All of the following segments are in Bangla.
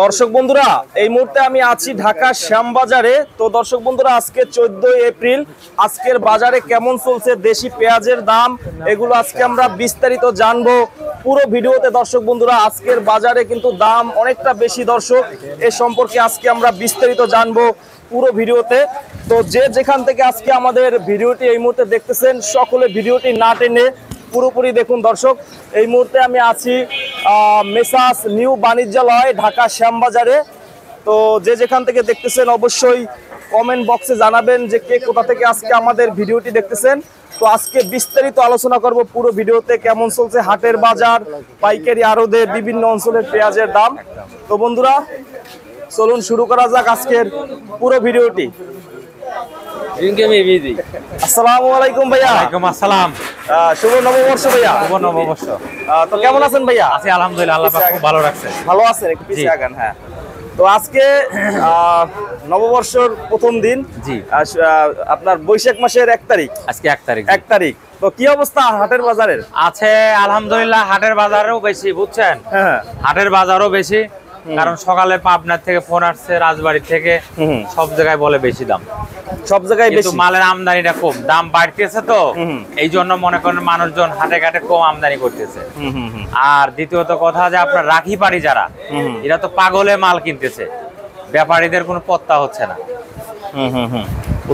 দর্শক বন্ধুরা, এই মুহূর্তে আমি আছি ঢাকা শ্যামবাজারে। তো দর্শক বন্ধুরা, আজকে 14 এপ্রিল, আজকের বাজারে কেমন চলছে দেশি পেঁয়াজের দাম, এগুলো আজকে আমরা বিস্তারিত জানবো পুরো ভিডিওতে। দর্শক বন্ধুরা, আজকের বাজারে কিন্তু দাম অনেকটা বেশি দর্শক, এ সম্পর্কে আজকে আমরা বিস্তারিত জানবো পুরো ভিডিওতে। তো যে যেখান থেকে আজকে আমাদের ভিডিওটি এই মুহূর্তে দেখতেছেন, সকলে ভিডিওটি না টেনে পুরোপুরি দেখুন। দর্শক, এই মুহূর্তে আমি আছি মেসাস নিউ বাণিজ্যালয় ঢাকা শ্যামবাজারে। তো যে যেখান থেকে দেখতেছেন অবশ্যই কমেন্ট বক্সে জানাবেন যে কে কোথা থেকে আজকে আমাদের ভিডিওটি দেখতেছেন। তো আজকে বিস্তারিত আলোচনা করব পুরো ভিডিওতে, কেমন চলছে হাটের বাজার, পাইকারি আড়তে বিভিন্ন অঞ্চলের পেঁয়াজের দাম। তো বন্ধুরা, চলুন শুরু করা যাক আজকের পুরো ভিডিওটি। আসসালামু আলাইকুম ভাইয়া। ওয়ালাইকুম আসসালাম। শুভ নববর্ষ ভাইয়া। শুভ নববর্ষ। তো কেমন আছেন ভাইয়া? আছি আলহামদুলিল্লাহ, আল্লাহ পাক খুব ভালো রাখছে। ভালো আছেন? একটু পিছিয়ে আগান। হ্যাঁ, তো আজকে নববর্ষের প্রথম দিন। জি। আপনার বৈশাখ মাসের 1 তারিখ। আজকে 1 তারিখ। 1 তারিখ। তো কি অবস্থা হাটের বাজারের? আছে আলহামদুলিল্লাহ, হাটের বাজারও বেশি, বুঝছেন? হ্যাঁ, হাটের বাজারও বেশি, কারণ সকালে পাবনার থেকে ফোন আসছে, রাজবাড়ি থেকে, সব জায়গায় বলে বেশি দাম, সব জায়গায় বেশি। মালের আমদানিটা কম, দাম বাড়তেছে, তো এই জন্য মনে করেন মানুষজন হাটে ঘাটে কম আমদানি করতেছে। আর দ্বিতীয়ত কথা যে আপনার রাখি পাড়ি যারা, এরা তো পাগলে মাল কিনতেছে, ব্যাপারীদের কোনো পত্তা হচ্ছে না।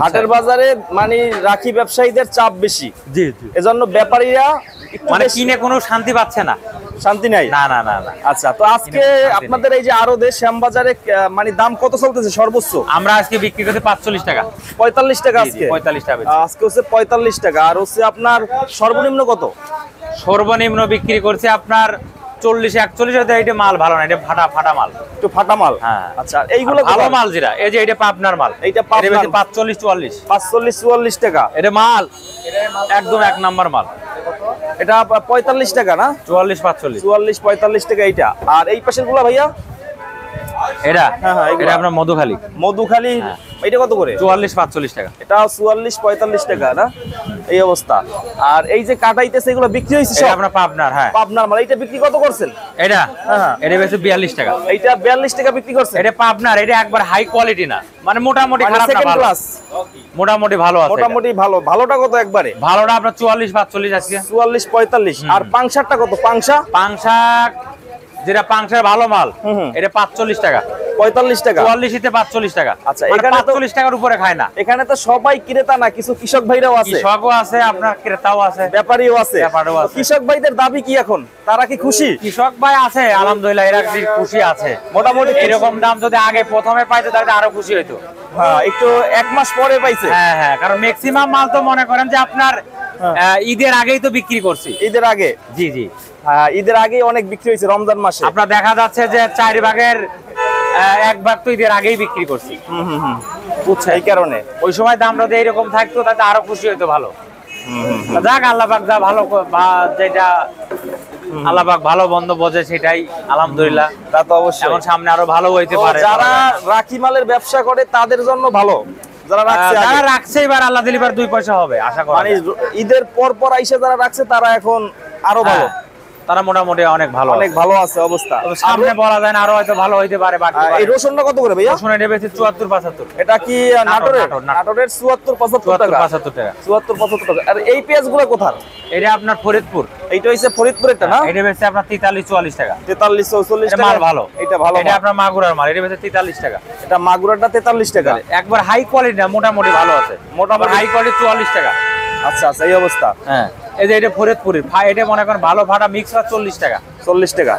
হাটের বাজারে মানে রাখি ব্যবসায়ীদের চাপ বেশি। জি জি। এজন্য ব্যাপারীরা মানে কিনে কোনো শান্তি পাচ্ছে না, শান্তি নাই। না না না না। আচ্ছা, তো আজকে আপনাদের এই যে আড়তে শ্যামবাজারে মানে দাম কত চলতেছে সর্বোচ্চ? আমরা আজকে বিক্রি করতে 45 টাকা। 45 টাকা আজকে? 45 টাকা আজকে হচ্ছে 45 টাকা। আর হচ্ছে আপনার সর্বনিম্ন কত? সর্বনিম্ন বিক্রি করছে আপনার 40-41। এটা মাল ভালো না, এটা ফাটা মাল, একটু ফাটা মাল। হ্যাঁ। আচ্ছা, এইগুলো ভালো মাল যেটা, এই যে এটা পাবনার মাল, এইটা পাবনার 45-44। 45-44 টাকা এটা মাল একদম 1 নাম্বার মাল। এটা 45 টাকা না? 44-45। 44-45 টাকা এইটা। আর এই পাশের গুলা ভাইয়া? এটা হ্যাঁ, এটা আপনার মধুখালী। মধুখালী এটা কত করে? 44-45 টাকা। এটা 44-45 টাকা না? এই অবস্থা। আর এই যে কাটাইতেছে এগুলো বিক্রি হইছে সব? এটা আপনার পাবনার। হ্যাঁ, পাবনার মাল। এটা বিক্রি কত করছেন? এটা হ্যাঁ, এটা বেশি 42 টাকা। এইটা 42 টাকা বিক্রি করছেন? এটা পাবনার, এটা একবার হাই কোয়ালিটি না, মানে মোটামুটি খারাপ না, সেকেন্ড ভালো, ক্লাস, মোটামুটি ভালো আছে। মোটামুটি ভালো। ভালোটা কত একবারে? ভালোটা আপনার 44-45 আজকে। 44-45। আর পাংশারটা কত? পাংশা যেটা পাংশার ভালো মাল, এটা 45 টাকা। 45 টাকা। 44-তে 45 টাকা। আচ্ছা, এখানে 45 টাকার উপরে খায় না। এখানে তো সবাই ক্রেতা না, কিছু কৃষক ভাইরাও আছে। কৃষকও আছে, আপনার ক্রেতাও আছে, ব্যাপারীও আছে। ব্যাপারীও আছে। কৃষক ভাইদের দাবি কি এখন? তারা কি খুশি? কৃষক ভাই আছে আলহামদুলিল্লাহ, এরা খুশি আছে মোটামুটি। এরকম দাম যদি আগে প্রথমে পাইতো তাহলে আরো খুশি হইতো। হ্যাঁ, একটু 1 মাস পরে পাইছে। হ্যাঁ হ্যাঁ, কারণ ম্যাক্সিমাম মাল তো মনে করেন যে আপনার ঈদের আগেই তো বিক্রি করছি। ঈদের আগে? জি জি। ঈদের আগেই অনেক বিক্রি হয়েছে রমজান মাসে। আপনার দেখা যাচ্ছে যে 4 ভাগের 1 ভাগ তো ঈদের আগেই বিক্রি করছি। বুঝছে, এই কারণে ওই সময় দামটা যদি এইরকম থাকতো তাহলে আরো খুশি হইতো, ভালো। যাক, আল্লাহ পাক যা ভালো, যেটা আল্লাহ পাক ভালো বন্ধ বোঝে সেটাই আলহামদুলিল্লাহ। তা তো অবশ্যই। এখন সামনে আরো ভালো হইতে পারে। যারা রাখি মালের ব্যবসা করে তাদের জন্য ভালো, যারা রাখছে এবার আল্লাহ দিলে 2 পয়সা হবে আশা করি। মানে ঈদের পর আইসা যারা রাখছে তারা এখন আরো ভালো, তারা মোটামুটি অনেক ভালো, অনেক ভালো আছে অবস্থা। সামনে বলা যায় না, আরো হয়তো ভালো হইতে পারে। এই রসুনটা কত করে ভাইয়া? রসুন এটা বেশি 74-75। এটা কি নাটোরের? নাটোরের 74-75 টাকা। 74 টাকা। 74-75 টাকা। আর এই পেঁয়াজগুলো কোথার? এটা আপনার ফরিদপুর। এইটা হইছে ফরিদপুরেরটা না? এটা বেশি আপনার 43-44 টাকা। 43-44 টাকা। মাল ভালো, এটা ভালো। এটা আপনার মাগুরার মাল, এটা বেশি 43 টাকা। এটা মাগুরাটা 43 টাকা। একবার হাই কোয়ালিটি না, মোটামুটি ভালো আছে, মোটামুটি হাই কোয়ালিটি 44 টাকা। আচ্ছা আচ্ছা, এই অবস্থা। হ্যাঁ, এই যে এটা ফরিদপুরের, এটা মনে করেন ভালো ফাটা মিক্স 40 টাকা। 40 টাকা।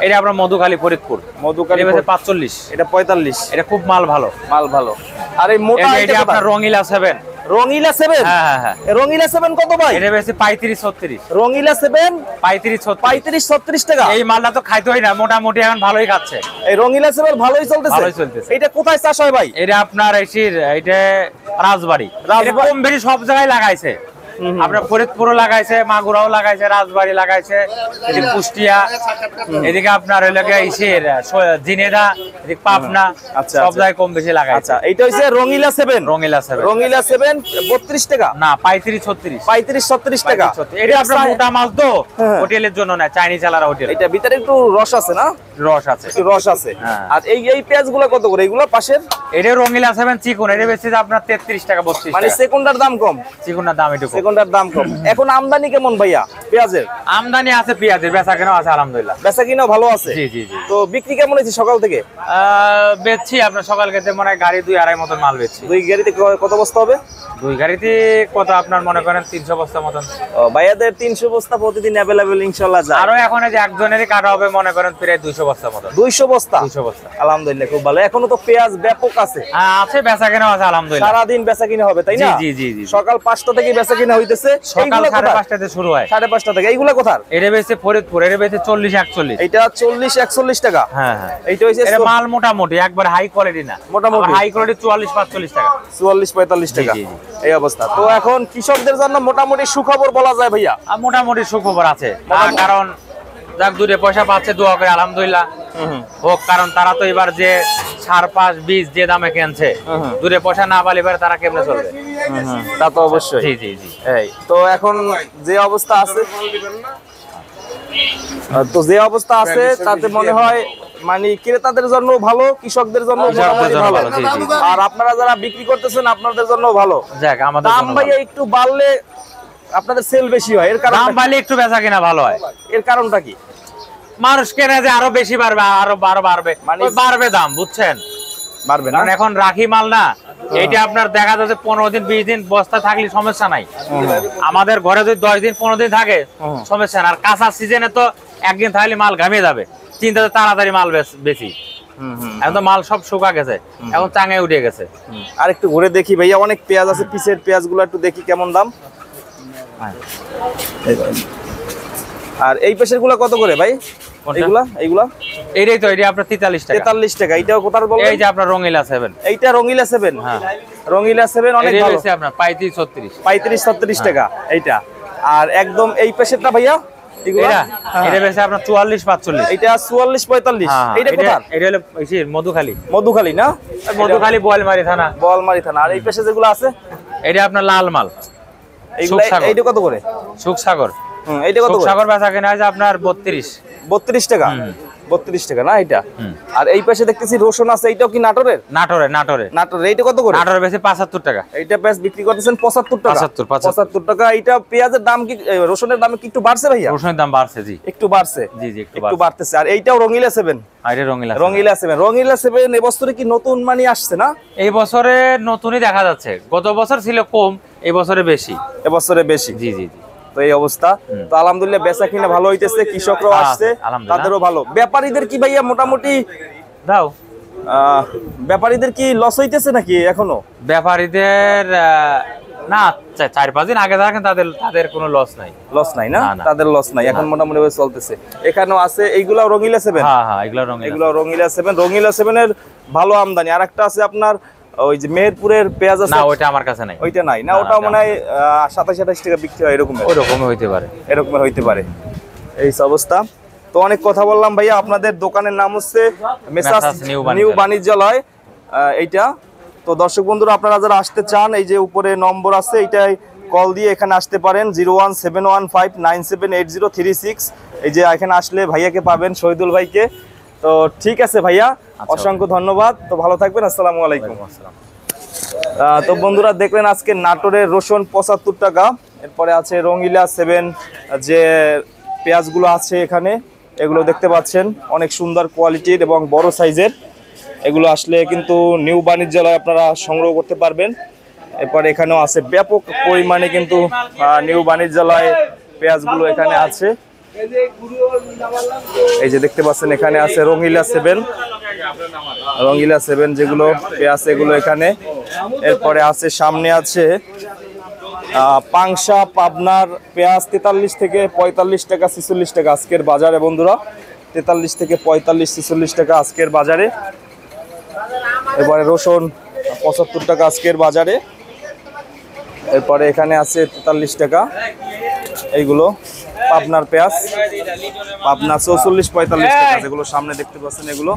এটা আপনার মধুখালী ফরিদপুর। মধুখালী 45। এটা 45। এটা খুব মাল ভালো, মাল ভালো। আর এই মোটা এটা আপনার রঙিলা 7। রঙিলা 7? হ্যাঁ হ্যাঁ। রঙিলা 7 কত ভাই? এটা বেশি 35-36। রঙিলা 7 35-36 টাকা। এই মালটা তো খাইতেই না, মোটামুটি এখন ভালোই খাচ্ছে। এই রঙিলা 7 ভালোই চলতেছে। এটা কোথায় চাষ হয় ভাই? এটা আপনার এটা রাজবাড়ি, কম বেশি সব জায়গায় লাগাইছে। আপনার ফরিদপুরও লাগাইছে, মাগুরাও লাগাইছে, রাজবাড়ী লাগাইছে, এদিকে কুষ্টিয়া, এদিকে আপনার হইলো গিয়ে ইসের জিনেদা, এদিকে পাবনা, আচ্ছা, সব আচ্ছা। জায়গায় কম বেশি লাগাইছে। আচ্ছা, এইটা হচ্ছে রঙিলা 7। রঙিলা 7 রঙিলা 7 32 টাকা, না 35-36 35-36 টাকা। এটা আপনার মোটা মাল তো, হ্যাঁ। হোটেলের জন্য না, চাইনিজ চালারা হোটেল, এটা ভিতরে একটু রস আছে না? রস আছে। একটু রস আছে। হ্যাঁ। আর এই পেঁয়াজগুলো কত করে? এগুলো পাশের এটা রঙিলা 7 চিকন, এটা বেশি আপনার 33 টাকা 32 মানে টাকা। সেকেন্ডার দাম কম, চিকনের দাম এটুকু। সেকেন্ডার দাম কম। এখন আমদানি কেমন ভাইয়া পেঁয়াজের? আমদানি আছে পেঁয়াজের, বেচা কেনাও আছে আলহামদুলিল্লাহ। বেচা কিনাও ভালো আছে? জি জি জি। তো বিক্রি কেমন হয়েছে সকাল থেকে? বেচছি আপনার সকাল খেতে মনে হয় গাড়ি 2-2.5 মতন মাল বেচছি। 2 গাড়িতে কত বস্তা হবে? 2 গাড়িতে কত আপনার মনে করেন 300 বস্তা মতন। ভাইয়াদের 300 বস্তা প্রতিদিন অ্যাভেলেবেল ইনশাআল্লাহ যায়। আরো এখন এই যে একজনেরই কাটা হবে মনে করেন প্রায় 200 বস্তা মতন। 200 বস্তা? 200 বস্তা আলহামদুলিল্লাহ, খুব ভালো। এখনো তো পেঁয়াজ ব্যাপক আছে। আছে, বেচা কেনাও আছে আলহামদুলিল্লাহ। সারাদিন বেচা কিনা হবে তাই না? জি জি জি। সকাল 5টা থেকে বেচা কিনা হইতেছে। সকাল 5:30 শুরু হয়। 5:30 থেকে। এইগুলা কোথার? এটা বেচে ফরিদপুর, এটা বেচে 40-41। এটা 40-41 টাকা। হ্যাঁ হ্যাঁ। এইটা হইছে এটা মাল মোটামুটি একবার হাই কোয়ালিটি না, মোটামুটি হাই কোয়ালিটি 44-45 টাকা। 44-45 টাকা জি, জি। এই অবস্থা। তো এখন কৃষকদের জন্য মোটামুটি সুখবর বলা যায় ভাইয়া। আর মোটামুটি সুখবর আছে, কারণ যাক 2 পয়সা পাচ্ছে, দোয়া করে আলহামদুলিল্লাহ হোক, কারণ তারা তো এবার যে সার পাস বীজ যে দামে কিনছে, 2 পয়সা না পালে এবার তারা কেমনে চলবে? তা তো অবশ্যই। জি জি জি। এই তো এখন যে অবস্থা আছে, তাতে মনে হয় মানে ক্রেতাদের জন্য ভালো, কৃষকদের জন্য মোটামুটি ভালো। জি, জি, জি। আর আপনারা যারা বিক্রি করতেছেন আপনাদের জন্য ভালো। যাক আমাদের দাম ভাইয়া একটু বাড়লে আপনাদের সেল বেশি হয়, এর কারণ দাম বাড়লে একটু বেচা কিনা ভালো হয়। এর কারণটা কি? মানুষ কেনে যে আরো বেশি বাড়বে, আরো বাড়বে, মানে ওই বাড়বে দাম, বুঝছেন? বাড়বে না? কারণ এখন রাখি মাল না, এইটা আপনার দেখা যাচ্ছে 15 দিন 20 দিন বস্তা থাকলে সমস্যা নাই। আমাদের ঘরে যদি 10 দিন 15 দিন থাকে সমস্যা না। আর কাঁচা সিজনে তো একদিন থাকলে মাল ঘামিয়ে যাবে, চিন্তাতে তাড়াতাড়ি মাল বেশি। এখন তো মাল সব শুকা গেছে, এখন চাঙে উঠে গেছে। আর একটু ঘুরে দেখি ভাইয়া, অনেক পেঁয়াজ আছে, পিসের পেঁয়াজগুলো একটু দেখি কেমন দাম। আর এই পেশের গুলা কত করে ভাই? এইগুলা এইটাই তো, এটা আপনার 43 টাকা। 43 টাকা। এইটাও কোথার বলবেন? এই যে আপনার রঙিলা 7। এইটা রঙিলা 7। হ্যাঁ, রঙিলা 7 অনেক এটা ভালো। হচ্ছে আপনার 35-36। 35-36 টাকা এইটা। আর একদম এই পেশেরটা ভাইয়া এগুলা? এটা বেশি আপনার 44-45। এইটা 44-45। এইটা কোথার? এটা হলো মধুখালী। মধুখালী না? মধুখালী বোয়ালমারি থানা। বোয়ালমারি থানা। আর এই পেশে যেগুলো আছে এটা আপনার লাল মাল, এইগুলা সুখসাগর। এইটা কত করে? সুখসাগর। এইটা কত করে? সুখসাগর বেচা কেনা আছে আপনার 32 টাকা। 32 টাকা না এটা? আর এই পাশে দেখতেছি রসুন আছে, এইটাও কি নাটোরের? নাটোরে। নাটোরের। এইটা কত করে? নাটোরে বেশি 75 টাকা। এইটা পেঁয়াজ বিক্রি করতেছেন 75 টাকা। 75 টাকা। এইটা পেঁয়াজের দাম কি, রসুনের দাম কি একটু বাড়ছে ভাইয়া? রসুনের দাম বাড়ছে, জি একটু বাড়ছে। জি জি একটু বাড়তেছে। আর এইটাও রঙিলা 7। আরে রঙিলা রঙিলা 7 এবছরে কি নতুন মানি আসছে না? এই বছরে নতুনই দেখা যাচ্ছে, গত বছর ছিল কম, এই বছরে বেশি। এবছরে বেশি। জি জি জি। তো এই অবস্থা। তো আলহামদুলিল্লাহ বেচা কিনা ভালো হইতেছে, কৃষকরাও আসছে, তাদেরও ভালো। ব্যাপারীদের কি ভাইয়া মোটামুটি দাও, ব্যাপারীদের কি লস হইতেছে নাকি এখনো? ব্যাপারীদের না 4-5 দিন আগে দেখেন তাদের কোনো লস নাই। লস নাই না? তাদের লস নাই, এখন মোটামুটি ভাবে চলতেছে। এখানেও আছে এইগুলা রঙিলা 7। হ্যাঁ, এগুলা রঙিলা 7। রঙিলা 7 এর ভালো আমদানি। আর একটা আছে আপনার ওই যে মেহেরপুরের পেঁয়াজ আছে, না ওইটা আমার কাছে নাই। ওইটা নাই না? ওটাও মনে হয় 27-28 টাকা বিক্রি হয়, এরকম ওইরকমই হইতে পারে, এরকম হইতে পারে। এই অবস্থা। তো অনেক কথা বললাম ভাইয়া। আপনাদের দোকানের নাম হচ্ছে মেসাস নিউ বাণিজ্যালয় এইটা। তো দর্শক বন্ধুরা, আপনারা যারা আসতে চান, এই যে উপরে নম্বর আছে, এইটাই কল দিয়ে এখানে আসতে পারেন, 01715978036। এই যে এখানে আসলে ভাইয়াকে পাবেন, শহীদুল ভাইকে। তো ঠিক আছে ভাইয়া, অসংখ্য ধন্যবাদ। তো ভালো থাকবেন, আসসালামু আলাইকুম। তো বন্ধুরা দেখলেন আজকে নাটোরের রসুন 75 টাকা। এরপরে আছে রঙিলা 7 যে পেঁয়াজগুলো আছে এখানে, এগুলো দেখতে পাচ্ছেন অনেক সুন্দর কোয়ালিটির এবং বড় সাইজের। এগুলো আসলে কিন্তু নিউ বাণিজ্যালয় আপনারা সংগ্রহ করতে পারবেন। এরপরে এখানেও আছে ব্যাপক পরিমাণে কিন্তু নিউ বাণিজ্যালয় পেঁয়াজগুলো এখানে আছে। এই যে দেখতে পাচ্ছেন এখানে আছে রঙিলা 7 যেগুলো পেঁয়াজ, এগুলো এখানে। এরপরে আছে সামনে আছে পাংশা পাবনার পেঁয়াজ 43 থেকে 45 টাকা 46 টাকা আজকের বাজারে বন্ধুরা। 43 থেকে 45 46 টাকা আজকের বাজারে। এবারে রসুন 75 টাকা আজকের বাজারে। এরপরে এখানে আছে 43 টাকা। এইগুলো পাবনার পেঁয়াজ, পাবনা 44-45 টাকা, যেগুলো সামনে দেখতে পাচ্ছেন এগুলো।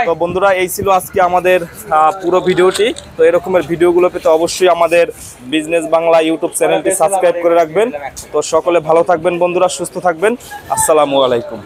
তো বন্ধুরা, এই ছিল আজকে আমাদের পুরো ভিডিওটি। তো এরকমের ভিডিওগুলো পেতে অবশ্যই আমাদের বিজনেস বাংলা ইউটিউব চ্যানেলটি সাবস্ক্রাইব করে রাখবেন। তো সকলে ভালো থাকবেন বন্ধুরা, সুস্থ থাকবেন। আসসালামু আলাইকুম।